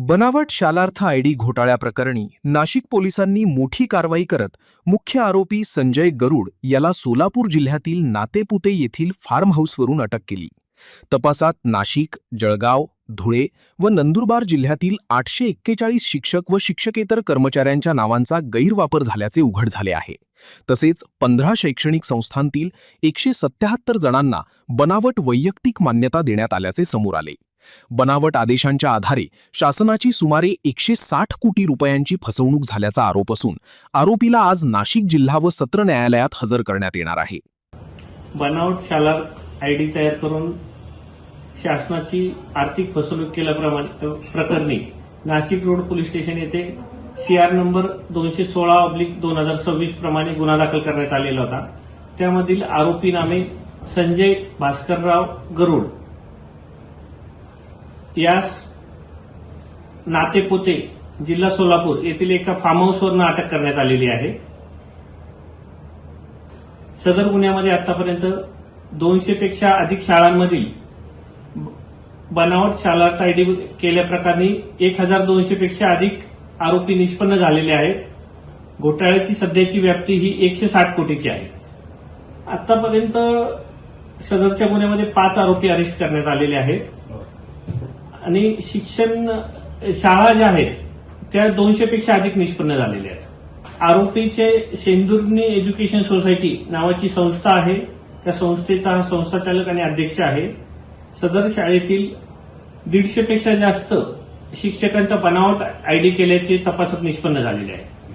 बनावट शालार्थ आयडी घोटाळ्याप्रकरणी नाशिक पोलिसांनी मोठी कारवाई करत मुख्य आरोपी संजय गरुड याला सोलापूर जिल्ह्यातील नातेपुते येथील फार्म हाऊसवरून अटक केली। तपासात नाशिक, जळगाव, धुळे व नंदुरबार जिल्ह्यातील 841 शिक्षक व शिक्षकेतर कर्मचाऱ्यांच्या नावांचा गैरवापर झाल्याचे उघड झाले आहे। तसेच 15 शैक्षणिक संस्थांतील 177 जणांना बनावट वैयक्तिक मान्यता देण्यात आल्याचे समोर आले। बनावट आदेशांच्या आधारे शासनाची सुमारे 160 कोटी रुपयांची फसवणूक झाल्याचा आरोप असून आरोपीला आज नाशिक जिल्हा व सत्र न्यायालयात हजर करण्यात येणार आहे। बनावट शालार्थ आयडी तयार करून शासनाची आर्थिक फसवणूक केल्याप्रकरणी नाशिक रोड पोलीस स्टेशन येथे CR नंबर 216/2026 प्रमाणे गुन्हा दाखल करण्यात आलेला होता। त्यामधील आरोपी नामे संजय भास्करराव गरुड यास नातेपुते जिल्हा सोलापूर येथील एका फार्म हाऊसवरून अटक करण्यात आलेली आहे। सदर गुन्ह्यामध्ये आतापर्यंत 200 पेक्षा अधिक शाळांमधील बनावट शालार्थ आयडी केल्याप्रकरणी 1200 पेक्षा अधिक आरोपी निष्पन्न झालेले आहेत। घोटाळ्याची सध्याची व्याप्ती ही 160 कोटीची आहे। आतापर्यंत सदरच्या गुन्ह्यामध्ये 5 आरोपी अरेस्ट करण्यात आलेले आहेत आणि शिक्षण शाळा ज्या आहेत त्या 200 पेक्षा अधिक निष्पन्न झालेल्या आहेत। आरोपीचे शेंदुर्णी एज्युकेशन सोसायटी नावाची संस्था आहे, त्या संस्थेचा हा संस्थाचालक आणि अध्यक्ष आहे। सदर शाळेतील 150 पेक्षा जास्त शिक्षकांचा बनावट आयडी केल्याचे तपासात निष्पन्न झालेले आहे।